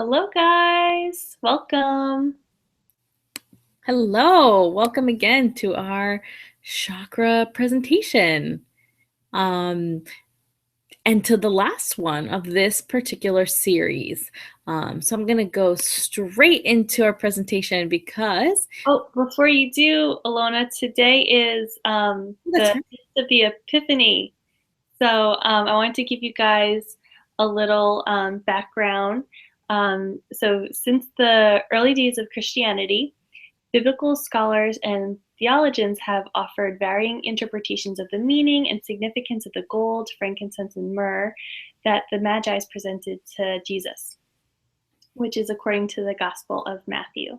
Hello, guys. Welcome. Hello, welcome again to our chakra presentation. And to the last one of this particular series. So I'm going to go straight into our presentation because... Oh, before you do, Alona, today is the Feast of the Epiphany. So I wanted to give you guys a little background. So since the early days of Christianity, biblical scholars and theologians have offered varying interpretations of the meaning and significance of the gold, frankincense, and myrrh that the Magi presented to Jesus, which is according to the Gospel of Matthew.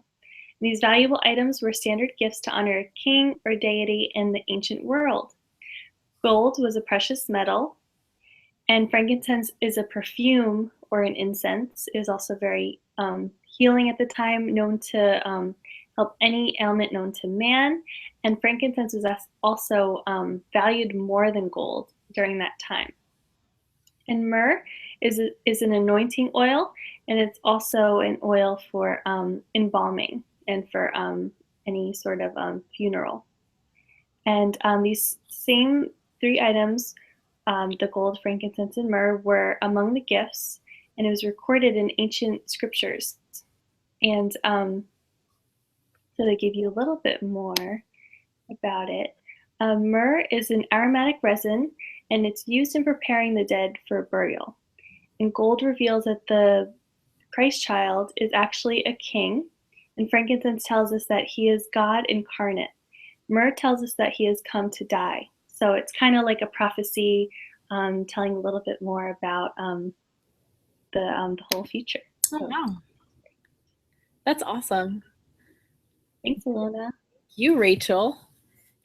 These valuable items were standard gifts to honor a king or deity in the ancient world. Gold was a precious metal, and frankincense is a perfume or an incense. It was also very healing at the time, known to help any ailment known to man. And frankincense was also valued more than gold during that time. And myrrh is an anointing oil, and it's also an oil for embalming and for any sort of funeral. And these same three items, the gold, frankincense, and myrrh, were among the gifts, and it was recorded in ancient scriptures. And so to give you a little bit more about it, myrrh is an aromatic resin, and it's used in preparing the dead for burial. And gold reveals that the Christ child is actually a king, and frankincense tells us that he is God incarnate. Myrrh tells us that he has come to die. So it's kind of like a prophecy telling a little bit more about the whole future. Oh, wow. That's awesome. Thanks, Alona. You, Rachel.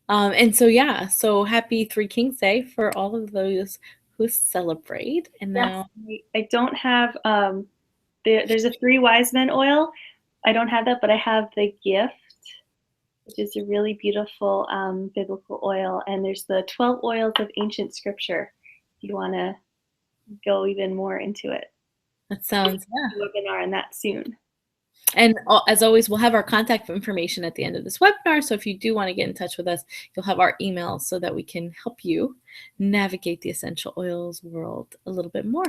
And so happy Three Kings Day for all of those who celebrate. And now I don't have, there's a Three Wise Men oil. I don't have that, but I have the gift, which is a really beautiful biblical oil. And there's the 12 oils of ancient scripture, if you want to go even more into it. That sounds, webinar on that soon. And as always, we'll have our contact information at the end of this webinar. So if you do want to get in touch with us, you'll have our email so that we can help you navigate the essential oils world a little bit more.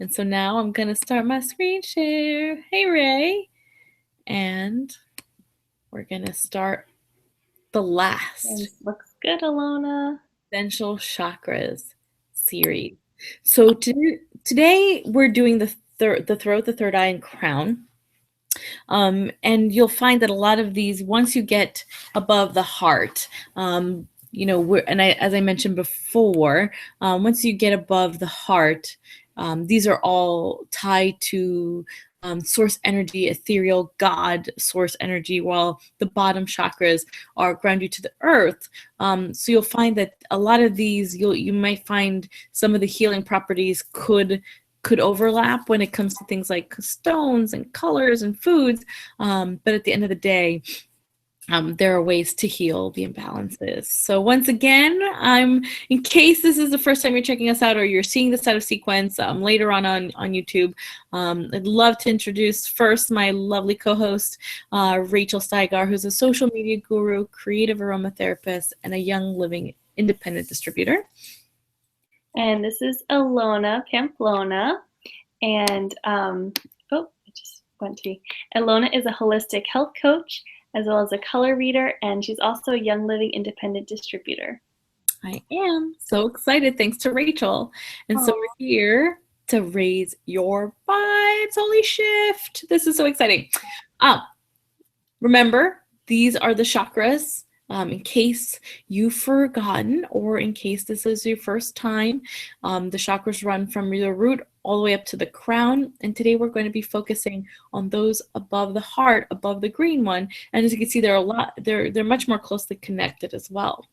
And so now I'm going to start my screen share. Hey, Ray. And we're going to start the last. Looks good, Alona. Essential Chakras series. So today we're doing the throat, the third eye, and crown. And you'll find that a lot of these, once you get above the heart, as I mentioned before, once you get above the heart, these are all tied to source energy, ethereal God source energy, while the bottom chakras are ground you to the earth. So you'll find that a lot of these, you might find some of the healing properties could overlap when it comes to things like stones and colors and foods. But at the end of the day, there are ways to heal the imbalances. So once again, in case this is the first time you're checking us out or you're seeing this out of sequence later on YouTube, I'd love to introduce first my lovely co-host, Rachel Steigar, who's a social media guru, creative aromatherapist, and a young living independent distributor. And this is Alona Pamplona. And Alona is a holistic health coach, as well as a color reader, and she's also a young living independent distributor. I am so excited, thanks to Rachel. And so we're here to raise your vibes. Holy shift. This is so exciting. Remember, these are the chakras. In case you've forgotten, or in case this is your first time, the chakras run from the root all the way up to the crown. And today we're going to be focusing on those above the heart, above the green one. And as you can see, they're much more closely connected as well.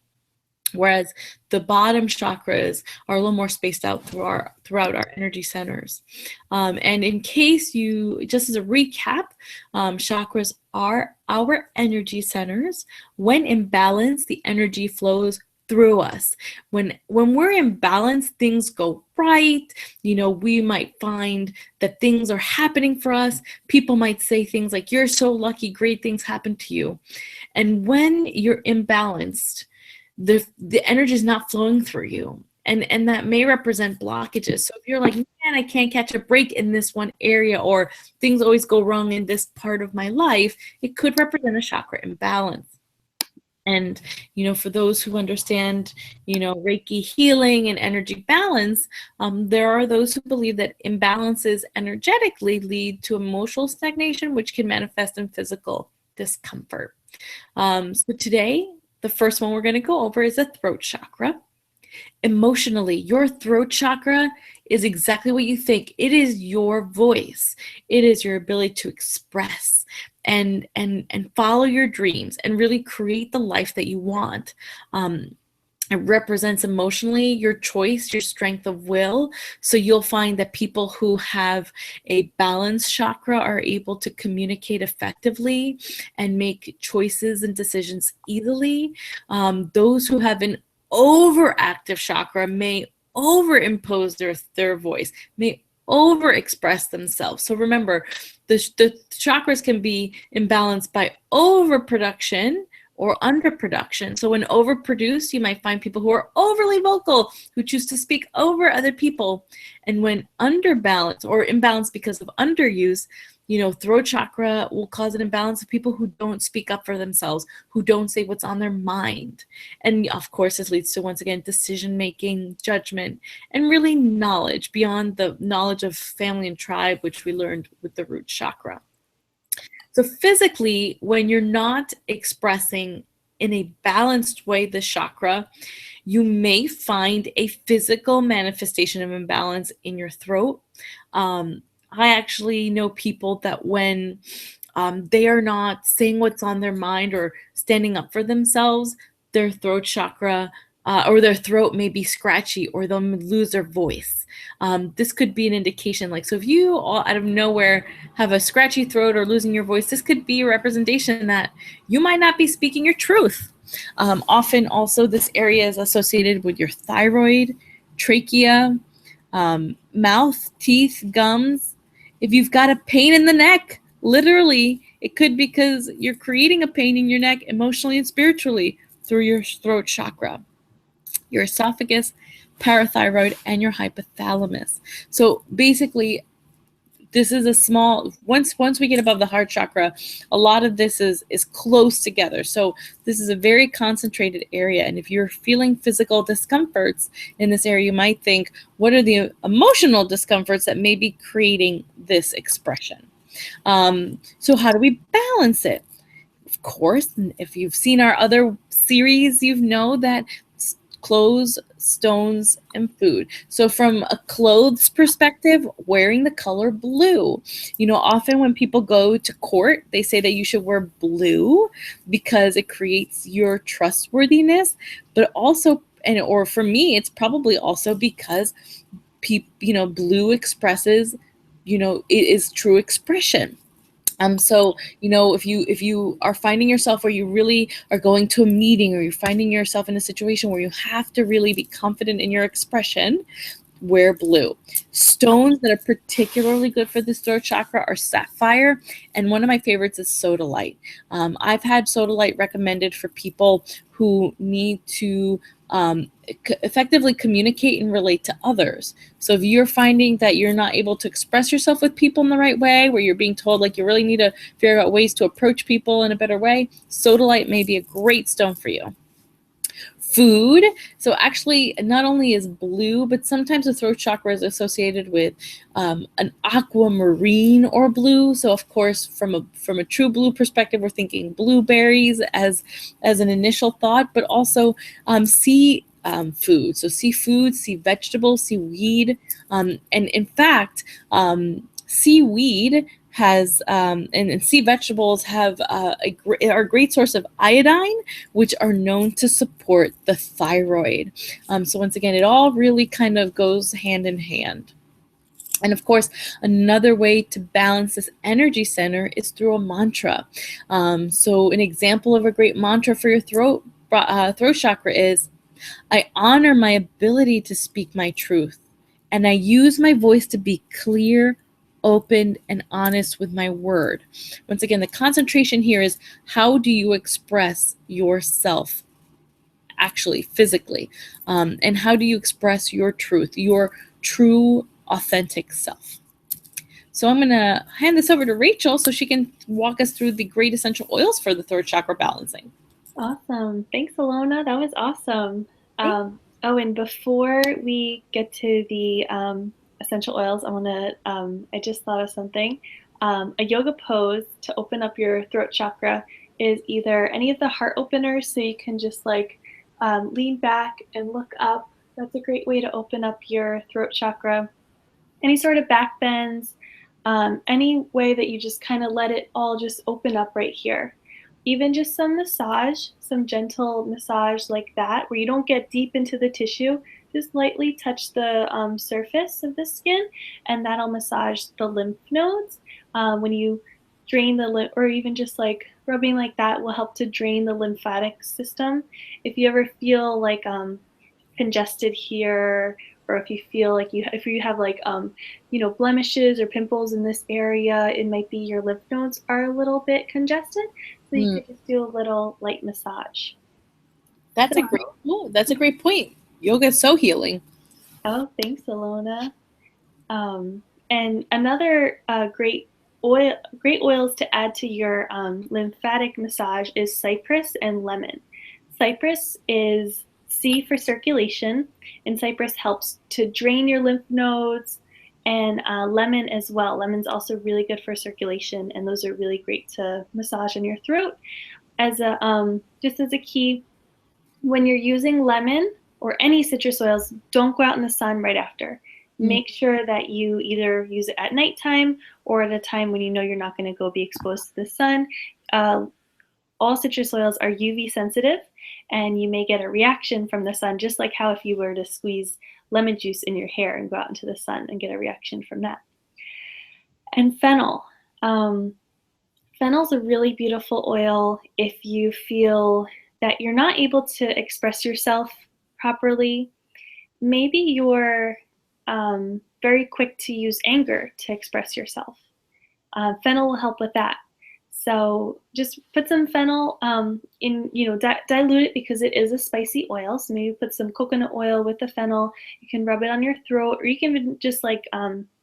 Whereas the bottom chakras are a little more spaced out throughout our energy centers. And in case just as a recap, chakras are our energy centers. When in balance, the energy flows through us. When we're in balance, things go right. We might find that things are happening for us. People might say things like, "You're so lucky, great things happen to you." And when you're imbalanced, the energy is not flowing through you. And that may represent blockages. So if you're like, "Man, I can't catch a break in this one area," or "Things always go wrong in this part of my life," it could represent a chakra imbalance. And, for those who understand, Reiki healing and energy balance, there are those who believe that imbalances energetically lead to emotional stagnation, which can manifest in physical discomfort. So today, the first one we're going to go over is the throat chakra. Emotionally, your throat chakra is exactly what you think. It is your voice. It is your ability to express and follow your dreams and really create the life that you want. It represents emotionally your choice, your strength of will. So you'll find that people who have a balanced chakra are able to communicate effectively and make choices and decisions easily. Those who have an overactive chakra may overimpose their voice, may overexpress themselves. So remember, the chakras can be imbalanced by overproduction or underproduction. So when overproduced, you might find people who are overly vocal, who choose to speak over other people. And when underbalanced or imbalanced because of underuse, throat chakra will cause an imbalance of people who don't speak up for themselves, who don't say what's on their mind. And of course, this leads to, once again, decision-making, judgment, and really knowledge beyond the knowledge of family and tribe, which we learned with the root chakra. So physically, when you're not expressing in a balanced way the chakra, you may find a physical manifestation of imbalance in your throat. I actually know people that when they are not saying what's on their mind or standing up for themselves, their throat chakra or their throat may be scratchy, or they'll lose their voice. This could be an indication. So if you all out of nowhere have a scratchy throat or losing your voice, this could be a representation that you might not be speaking your truth. Often also this area is associated with your thyroid, trachea, mouth, teeth, gums. If you've got a pain in the neck, literally, it could be because you're creating a pain in your neck emotionally and spiritually through your throat chakra, your esophagus, parathyroid, and your hypothalamus. So basically, this is a small, once we get above the heart chakra, a lot of this is close together. So this is a very concentrated area. And if you're feeling physical discomforts in this area, you might think, what are the emotional discomforts that may be creating this expression? So how do we balance it? Of course, if you've seen our other series, you know that clothes, stones, and food. So from a clothes perspective, wearing the color blue. Often when people go to court, they say that you should wear blue because it creates your trustworthiness, but also, or for me, it's probably also because blue expresses, it is true expression. So, if you are finding yourself where you really are going to a meeting, or you're finding yourself in a situation where you have to really be confident in your expression, wear blue. Stones that are particularly good for this throat chakra are sapphire, and one of my favorites is sodalite. I've had sodalite recommended for people who need to effectively communicate and relate to others. So if you're finding that you're not able to express yourself with people in the right way, where you're being told you really need to figure out ways to approach people in a better way, sodalite may be a great stone for you. Food. So actually, not only is blue, but sometimes the throat chakra is associated with an aquamarine or blue. So of course, from a true blue perspective, we're thinking blueberries as an initial thought, but also sea food. So seafood, sea vegetables, seaweed, and in fact, seaweed has and sea vegetables have are a great source of iodine, which are known to support the thyroid. So once again, it all really kind of goes hand in hand. And of course, another way to balance this energy center is through a mantra. So an example of a great mantra for your throat chakra is, I honor my ability to speak my truth, and I use my voice to be clear, open, and honest with my word. Once again, the concentration here is how do you express yourself actually, physically? And how do you express your truth, your true, authentic self? So I'm going to hand this over to Rachel so she can walk us through the great essential oils for the third chakra balancing. Awesome. Thanks, Alona. That was awesome. Oh, and before we get to the essential oils, I just thought of something. A yoga pose to open up your throat chakra is either any of the heart openers, so you can just like lean back and look up. That's a great way to open up your throat chakra. Any sort of back bends, any way that you just kind of let it all just open up right here. Even just some massage, some gentle massage like that, where you don't get deep into the tissue, just lightly touch the surface of the skin, and that'll massage the lymph nodes. When you drain the lymph, or even just like rubbing like that will help to drain the lymphatic system. If you ever feel like congested here, or if you feel like if you have like blemishes or pimples in this area, it might be your lymph nodes are a little bit congested, so you could just do a little light massage. That's a great point. Yoga is so healing. Oh, thanks, Alona. And another great oils to add to your lymphatic massage is cypress and lemon. Cypress is C for circulation, and cypress helps to drain your lymph nodes, and lemon as well. Lemon's also really good for circulation, and those are really great to massage in your throat. As a just as a key, when you're using lemon or any citrus oils, don't go out in the sun right after. Make sure that you either use it at nighttime or at a time when you know you're not going to go be exposed to the sun. All citrus oils are UV sensitive, and you may get a reaction from the sun, just like how if you were to squeeze lemon juice in your hair and go out into the sun and get a reaction from that. And fennel. Fennel's a really beautiful oil if you feel that you're not able to express yourself properly. Maybe you're very quick to use anger to express yourself. Fennel will help with that. So just put some fennel in, dilute it because it is a spicy oil. So maybe put some coconut oil with the fennel. You can rub it on your throat, or you can even just like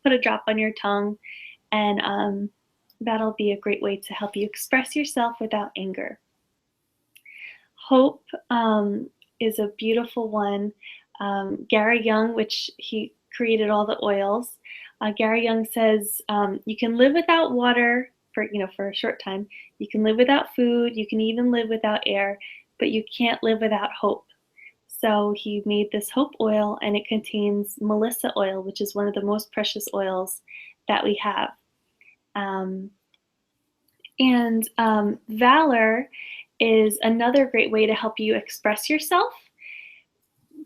put a drop on your tongue, and that'll be a great way to help you express yourself without anger. Hope is a beautiful one. Gary Young, which he created all the oils. Gary Young says you can live without water for a short time. You can live without food. You can even live without air, but you can't live without hope. So he made this hope oil, and it contains melissa oil, which is one of the most precious oils that we have. Valor is another great way to help you express yourself.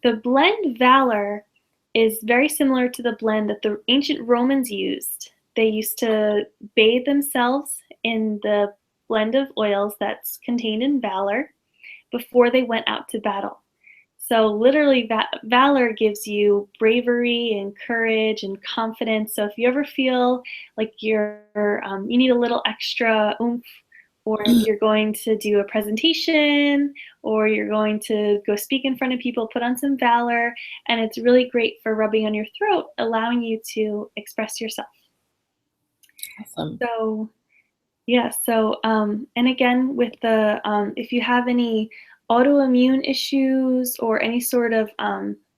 The blend Valor is very similar to the blend that the ancient Romans used. They used to bathe themselves in the blend of oils that's contained in Valor before they went out to battle. So literally, Valor gives you bravery and courage and confidence. So if you ever feel like you need a little extra oomph, or if you're going to do a presentation, or you're going to go speak in front of people, put on some Valor, and it's really great for rubbing on your throat, allowing you to express yourself. Awesome. So, yeah. So, and again, with the if you have any autoimmune issues or any sort of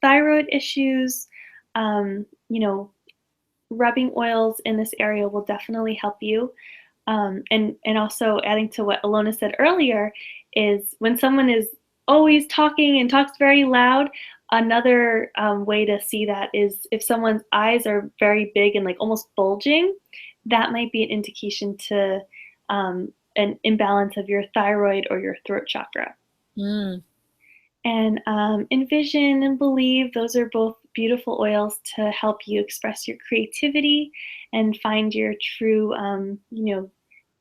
thyroid issues, rubbing oils in this area will definitely help you. And also adding to what Alona said earlier is when someone is always talking and talks very loud, another way to see that is if someone's eyes are very big and like almost bulging, that might be an indication to an imbalance of your thyroid or your throat chakra. And envision and believe, those are both beautiful oils to help you express your creativity and find your true,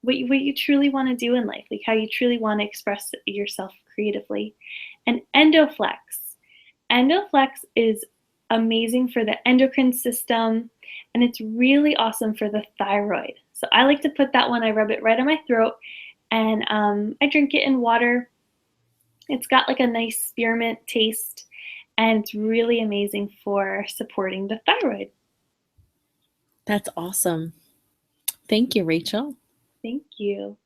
what you truly want to do in life, like how you truly want to express yourself creatively. And Endoflex Endoflex is amazing for the endocrine system, and it's really awesome for the thyroid. So I like to put that one, I rub it right on my throat, and I drink it in water. It's got like a nice spearmint taste, and it's really amazing for supporting the thyroid. That's awesome. Thank you, Rachel. Thank you.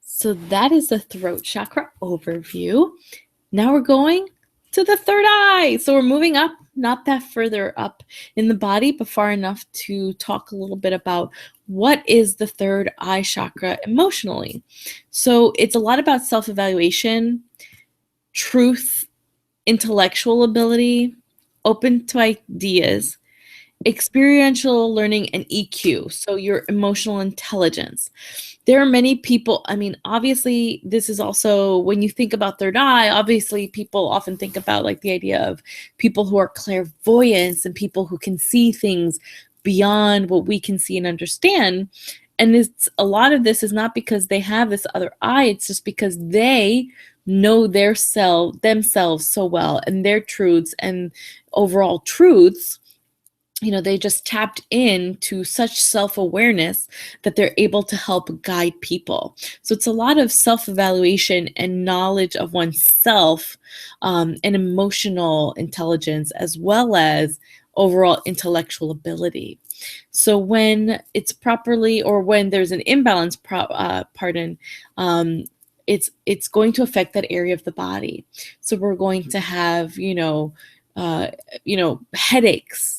So that is the throat chakra overview. Now we're going to the third eye. So we're moving up, not that further up in the body, but far enough to talk a little bit about what is the third eye chakra emotionally. So it's a lot about self-evaluation, truth, intellectual ability, open to ideas, experiential learning, and EQ, so your emotional intelligence. There are many people, I mean, obviously, this is also, when you think about third eye, obviously people often think about like the idea of people who are clairvoyants and people who can see things beyond what we can see and understand. And it's, a lot of this is not because they have this other eye, it's just because they know themselves so well, and their truths and overall truths. They just tapped into such self-awareness that they're able to help guide people. So it's a lot of self-evaluation and knowledge of oneself, and emotional intelligence, as well as overall intellectual ability. So when it's properly, or when there's an imbalance, it's going to affect that area of the body. So we're going to have, headaches,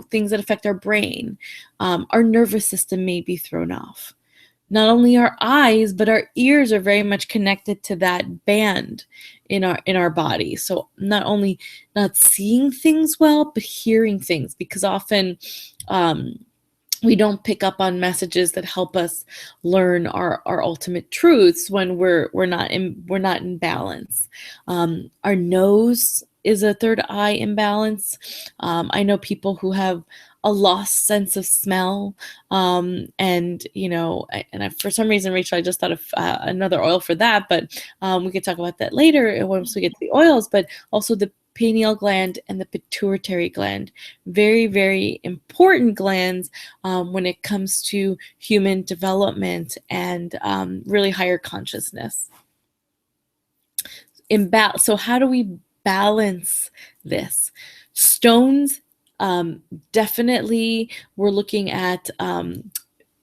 things that affect our brain. Our nervous system may be thrown off. Not only our eyes, but our ears are very much connected to that band in our body. So not only not seeing things well, but hearing things, because often we don't pick up on messages that help us learn our ultimate truths when we're not in balance. Our nose is a third eye imbalance. I know people who have a lost sense of smell, for some reason, Rachel, I just thought of another oil for that, but we could talk about that later once we get to the oils. But also the pineal gland and the pituitary gland, very, very important glands when it comes to human development and really higher consciousness. So how do we balance this? Stones, definitely we're looking at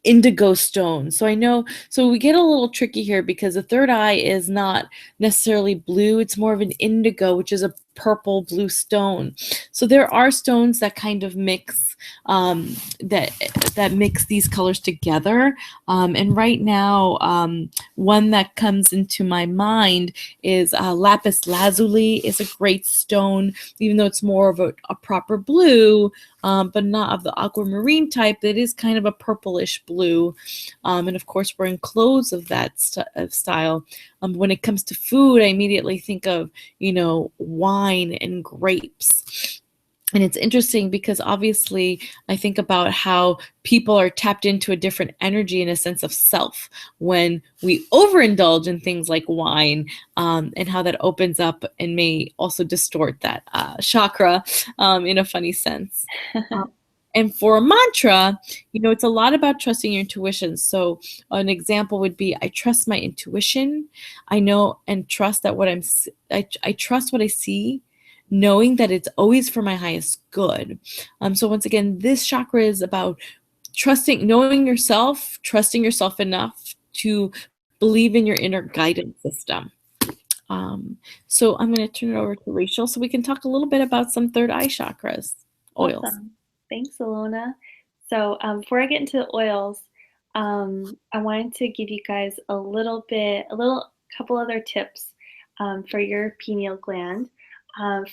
Indigo Stone. So we get a little tricky here because the third eye is not necessarily blue. It's more of an indigo, which is a purple blue stone. So there are stones that kind of mix, that mix these colors together. And right now, one that comes into my mind is lapis lazuli. Is a great stone, even though it's more of a proper blue, but not of the aquamarine type. It is kind of a purplish blue. And of course, we're in clothes of that style. When it comes to food, I immediately think of, wine and grapes. And it's interesting because obviously I think about how people are tapped into a different energy and a sense of self when we overindulge in things like wine, and how that opens up and may also distort that chakra in a funny sense. And for a mantra, it's a lot about trusting your intuition. So an example would be, I trust my intuition. I know and trust that I trust what I see, knowing that it's always for my highest good. So once again, this chakra is about knowing yourself, trusting yourself enough to believe in your inner guidance system. So I'm going to turn it over to Rachel so we can talk a little bit about some third eye chakras, oils. Awesome. Thanks, Alona. So before I get into the oils, I wanted to give you guys a couple other tips for your pineal gland.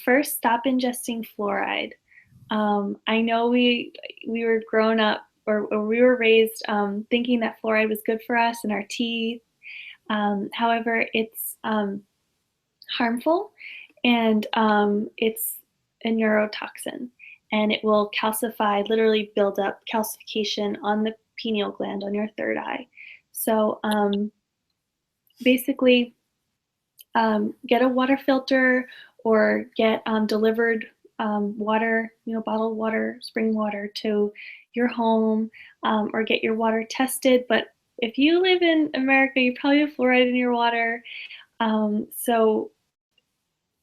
First, stop ingesting fluoride. I know we were grown up, or we were raised thinking that fluoride was good for us and our teeth. However, it's harmful, and it's a neurotoxin, and it will calcify, literally build up calcification on the pineal gland on your third eye. So basically, get a water filter or get delivered water, bottled water, spring water to your home, or get your water tested. But if you live in America, you probably have fluoride in your water. So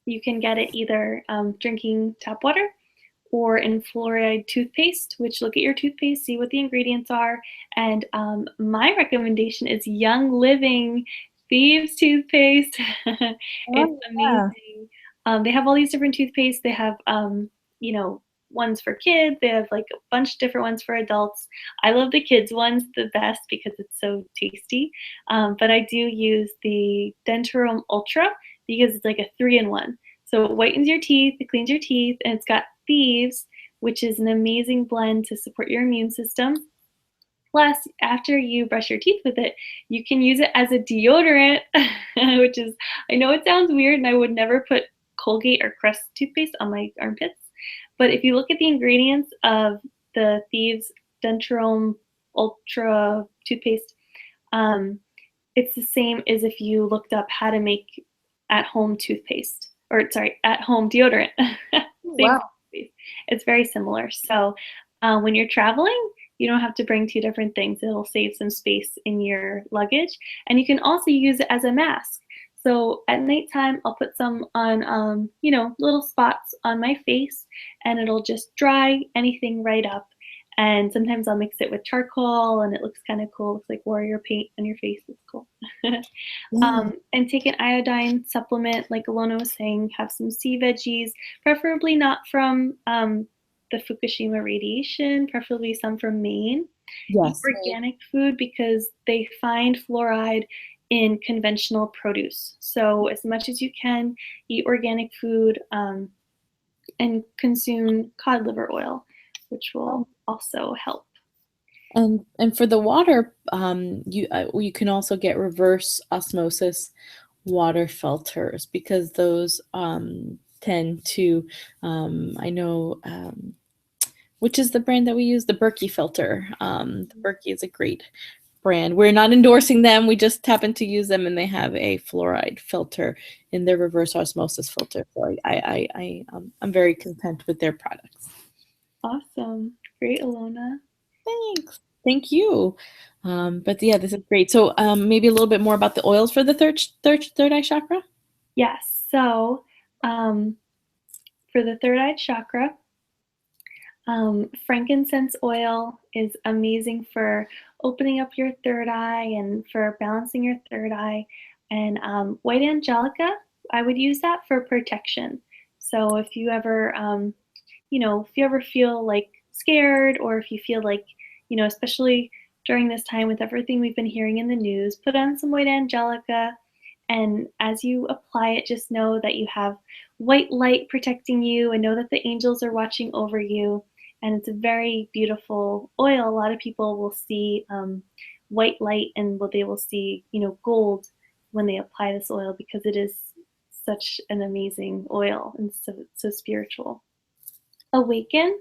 you can get it either drinking tap water or in fluoride toothpaste, which look at your toothpaste, see what the ingredients are. And my recommendation is Young Living Thieves toothpaste. It's Oh, yeah. amazing. They have all these different toothpaste. They have, ones for kids. They have like a bunch of different ones for adults. I love the kids ones the best because it's so tasty. But I do use the Dentarum Ultra because it's like a 3-in-1. So it whitens your teeth, it cleans your teeth, and it's got Thieves, which is an amazing blend to support your immune system. Plus, after you brush your teeth with it, you can use it as a deodorant, which is, I know it sounds weird, and I would never put Colgate or Crest toothpaste on my armpits. But if you look at the ingredients of the Thieves Dentrum Ultra toothpaste, it's the same as if you looked up how to make at-home toothpaste, or sorry, at-home deodorant. Same Wow. toothpaste. It's very similar. So when you're traveling, you don't have to bring two different things. It'll save some space in your luggage. And you can also use it as a mask. So at nighttime, I'll put some on, little spots on my face, and it'll just dry anything right up. And sometimes I'll mix it with charcoal, and it looks kind of cool. It looks like warrior paint on your face. It's cool. Yeah. And take an iodine supplement, like Alona was saying. Have some sea veggies, preferably not from the Fukushima radiation, preferably some from Maine. Eat Yes. organic food because they find fluoride in conventional produce. So as much as you can, eat organic food, and consume cod liver oil, which will also help. And for the water, you can also get reverse osmosis water filters because those tend to I know which is the brand that we use, the Berkey filter. The Berkey is a great brand. We're not endorsing them. We just happen to use them, and they have a fluoride filter in their reverse osmosis filter. So I'm very content with their products. Awesome. Great, Alona. Thanks. Thank you. But yeah, this is great. So maybe a little bit more about the oils for the third eye chakra. Yes. So for the third eye chakra, frankincense oil is amazing for opening up your third eye and for balancing your third eye. And white angelica, I would use that for protection. So if you ever, if you ever feel like scared, or if you feel like, especially during this time with everything we've been hearing in the news, put on some white angelica. And as you apply it, just know that you have white light protecting you, and know that the angels are watching over you. And it's a very beautiful oil. A lot of people will see white light, and they will see, gold when they apply this oil, because it is such an amazing oil and so spiritual. Awaken.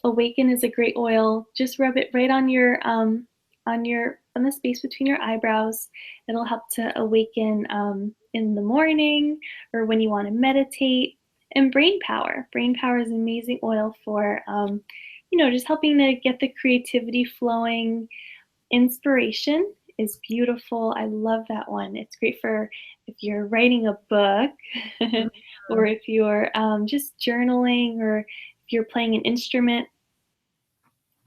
Awaken is a great oil. Just rub it right on the space between your eyebrows. It'll help to awaken in the morning or when you want to meditate. And brain power. Brain power is an amazing oil for just helping to get the creativity flowing. Inspiration is beautiful. I love that one. It's great for if you're writing a book or if you're just journaling, or if you're playing an instrument.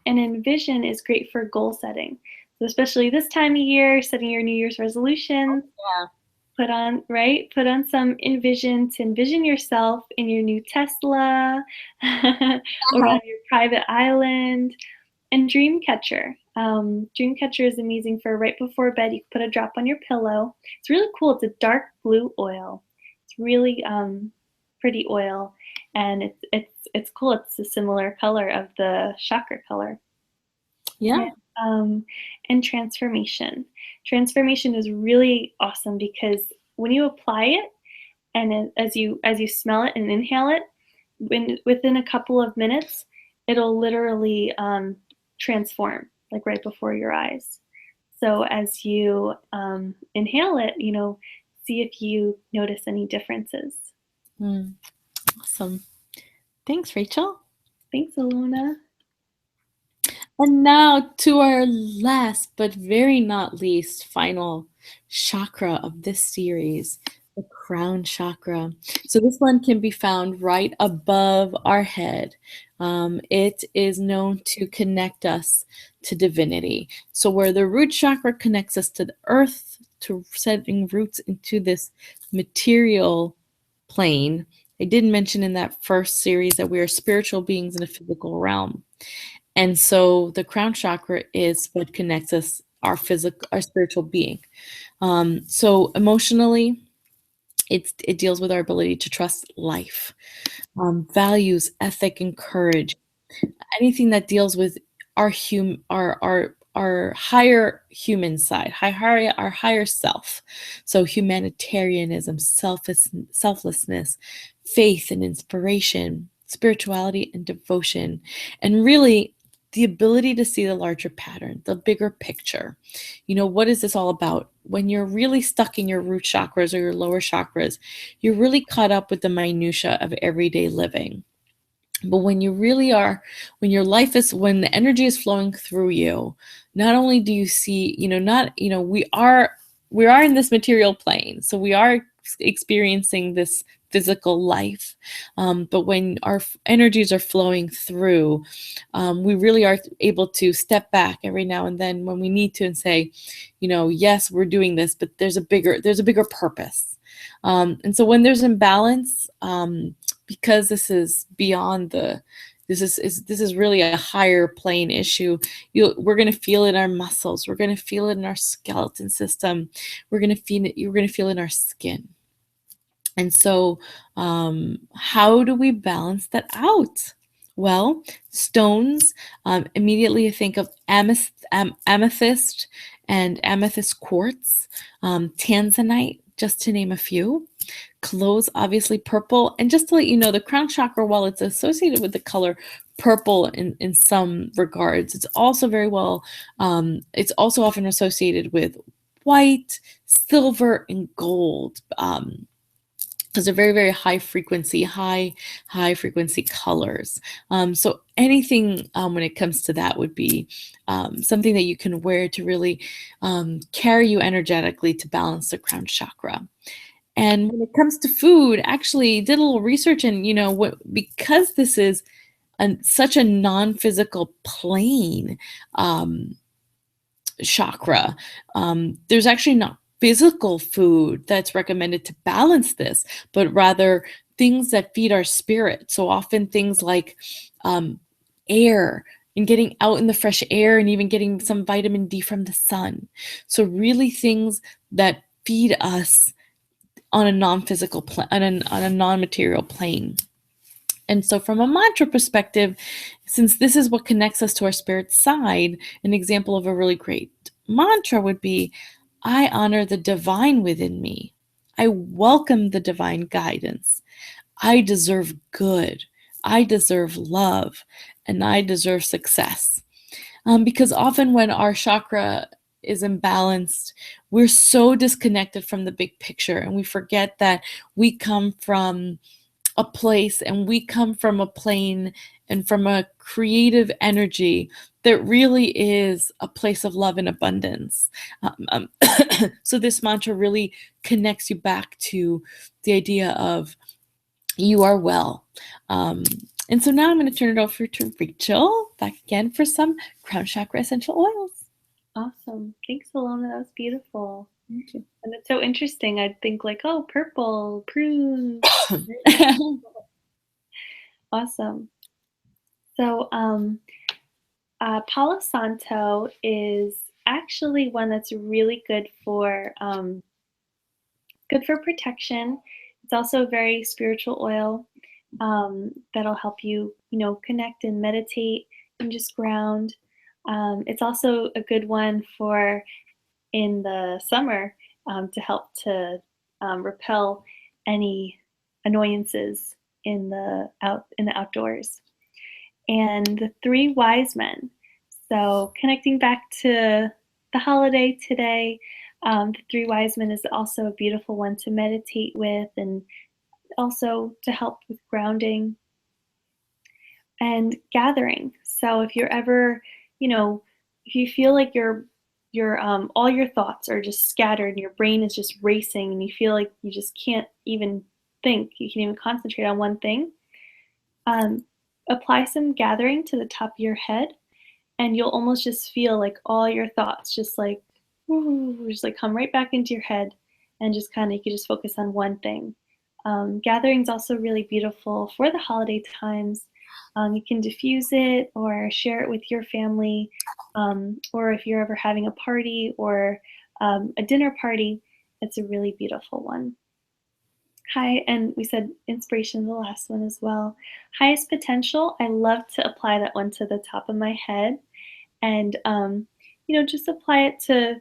And Envision is great for goal setting. So especially this time of year, setting your New Year's resolutions. Yeah. Put on some Envision to envision yourself in your new Tesla or on your private island. And Dreamcatcher. Dreamcatcher is amazing for right before bed. You can put a drop on your pillow. It's really cool. It's a dark blue oil. It's really pretty oil, and it's cool. It's a similar color of the chakra color. Yeah. And transformation. Transformation is really awesome because when you apply it, and as you smell it and inhale it, within a couple of minutes, it'll literally transform, like right before your eyes. So as you inhale it, see if you notice any differences. Awesome. Thanks, Rachel. Thanks, Alona. And now to our last, but very not least, final chakra of this series, the crown chakra. So this one can be found right above our head. It is known to connect us to divinity. So where the root chakra connects us to the earth, to setting roots into this material plane. I did mention in that first series that we are spiritual beings in a physical realm. And so the crown chakra is what connects us, our spiritual being. So emotionally, it deals with our ability to trust life, values, ethic, and courage. Anything that deals with our higher human side, our higher self. So humanitarianism, selflessness, faith and inspiration, spirituality and devotion, and really the ability to see the larger pattern, the bigger picture. What is this all about? When you're really stuck in your root chakras or your lower chakras, you're really caught up with the minutia of everyday living. But when you really are, when the energy is flowing through you, not only do you see, we are in this material plane, so we are experiencing this physical life. But when our energies are flowing through, we really are able to step back every now and then when we need to and say, yes, we're doing this, but there's a bigger purpose. And so when there's imbalance, because this is beyond this is really a higher plane issue. We're going to feel it in our muscles. We're going to feel it in our skeleton system. You're going to feel it in our skin. And so, how do we balance that out? Well, stones, immediately I think of amethyst and amethyst quartz, tanzanite, just to name a few. Clothes, obviously purple. And just to let you know, the crown chakra, while it's associated with the color purple in some regards, it's also it's also often associated with white, silver, and gold. Because they're very, very high frequency colors. So anything when it comes to that would be something that you can wear to really carry you energetically to balance the crown chakra. And when it comes to food, actually did a little research, and because this is such a non-physical plane chakra, there's actually not physical food that's recommended to balance this, but rather things that feed our spirit. So often things like air, and getting out in the fresh air, and even getting some vitamin D from the sun. So really things that feed us on a non-physical on a non-material plane. And so from a mantra perspective, since this is what connects us to our spirit side, an example of a really great mantra would be, I honor the divine within me. I welcome the divine guidance. I deserve good. I deserve love. And I deserve success. Because often when our chakra is imbalanced, we're so disconnected from the big picture, and we forget that we come from a place, and we come from a plane and from a creative energy that really is a place of love and abundance. So this mantra really connects you back to the idea of you are well. And so now I'm going to turn it over to Rachel back again for some crown chakra essential oils. Awesome. Thanks, Alona. That was beautiful. Thank you. And it's so interesting. I'd think like, oh, purple, prunes. Awesome. So Palo Santo is actually one that's really good for protection. It's also a very spiritual oil that'll help you, connect and meditate and just ground. It's also a good one for in the summer to help to repel any annoyances in the outdoors. And the three wise men. So connecting back to the holiday today, the three wise men is also a beautiful one to meditate with and also to help with grounding and gathering. So if you're ever, if you feel like your all your thoughts are just scattered and your brain is just racing and you feel like you just can't even think, you can't even concentrate on one thing, apply some gathering to the top of your head, and you'll almost just feel like all your thoughts just like just like come right back into your head, and just kind of you can just focus on one thing. Gathering is also really beautiful for the holiday times. You can diffuse it or share it with your family, or if you're ever having a party or a dinner party, it's a really beautiful one. Hi, and we said inspiration, the last one as well. Highest potential. I love to apply that one to the top of my head, and just apply it to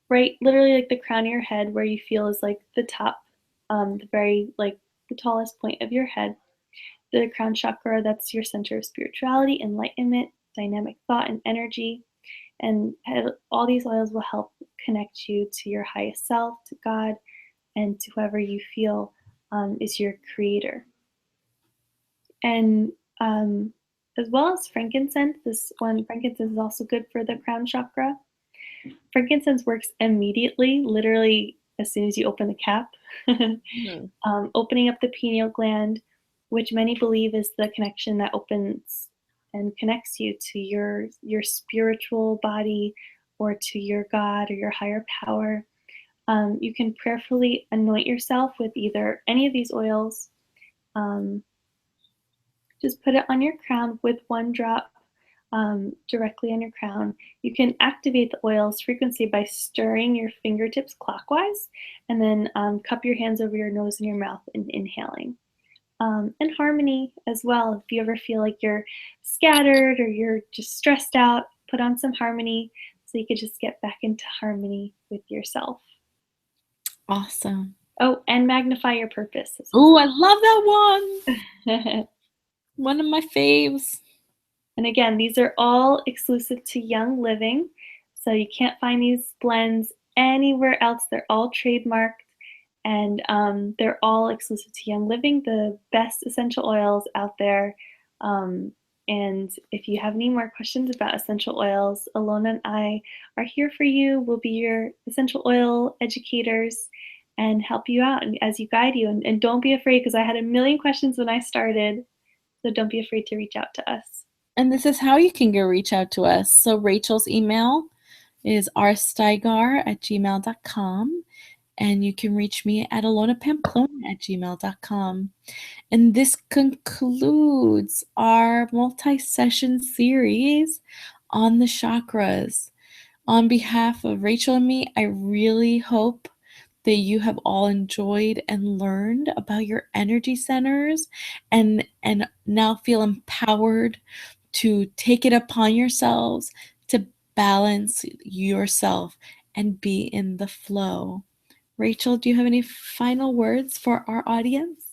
right, literally like the crown of your head, where you feel is like the top, the very like the tallest point of your head. The crown chakra, that's your center of spirituality, enlightenment, dynamic thought, and energy. And all these oils will help connect you to your highest self, to God, and to whoever you feel is your creator. And as well as frankincense, frankincense is also good for the crown chakra. Frankincense works immediately, literally as soon as you open the cap, opening up the pineal gland, which many believe is the connection that opens and connects you to your spiritual body or to your God or your higher power. You can prayerfully anoint yourself with either any of these oils. Just put it on your crown with one drop directly on your crown. You can activate the oil's frequency by stirring your fingertips clockwise, and then cup your hands over your nose and your mouth and inhaling. And harmony as well. If you ever feel like you're scattered or you're just stressed out, put on some harmony so you could just get back into harmony with yourself. Awesome. Oh, and magnify your purpose. Oh, I love that one. One of my faves. And again, these are all exclusive to Young Living, so you can't find these blends anywhere else. They're all trademarked, and they're all exclusive to Young Living, the best essential oils out there. And if you have any more questions about essential oils, Alona and I are here for you. We'll be your essential oil educators and help you out and as you guide you. And don't be afraid, because I had a million questions when I started, so don't be afraid to reach out to us. And this is how you can reach out to us. So Rachel's email is rsteigar@gmail.com. And you can reach me at alonapamplona@gmail.com. And this concludes our multi-session series on the chakras. On behalf of Rachel and me, I really hope that you have all enjoyed and learned about your energy centers and now feel empowered to take it upon yourselves to balance yourself and be in the flow. Rachel, do you have any final words for our audience?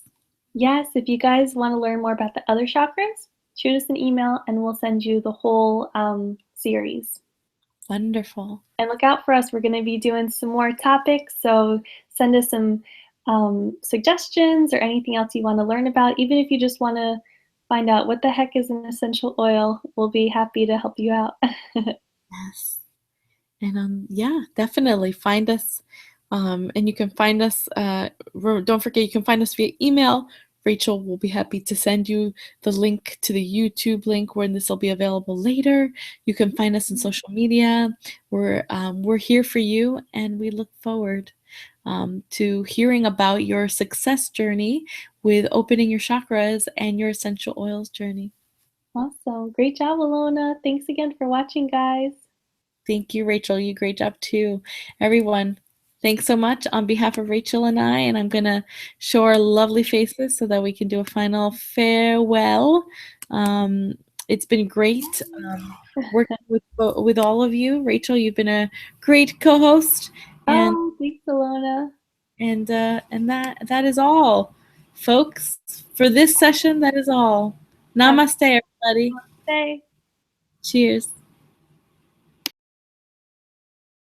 Yes, if you guys want to learn more about the other chakras, shoot us an email and we'll send you the whole series. Wonderful. And look out for us. We're going to be doing some more topics, so send us some suggestions or anything else you want to learn about. Even if you just want to find out what the heck is an essential oil, we'll be happy to help you out. Yes. And yeah, definitely find us. And you can find us, don't forget, you can find us via email. Rachel will be happy to send you the link to the YouTube link when this will be available later. You can find us on social media. We're here for you, and we look forward to hearing about your success journey with opening your chakras and your essential oils journey. Awesome. Great job, Alona. Thanks again for watching, guys. Thank you, Rachel. You great job too. Everyone, thanks so much on behalf of Rachel and I, and I'm going to show our lovely faces so that we can do a final farewell. It's been great working with all of you. Rachel, you've been a great co-host. And, thanks, Alona. And that is all, folks. For this session, that is all. Namaste, everybody. Namaste. Cheers.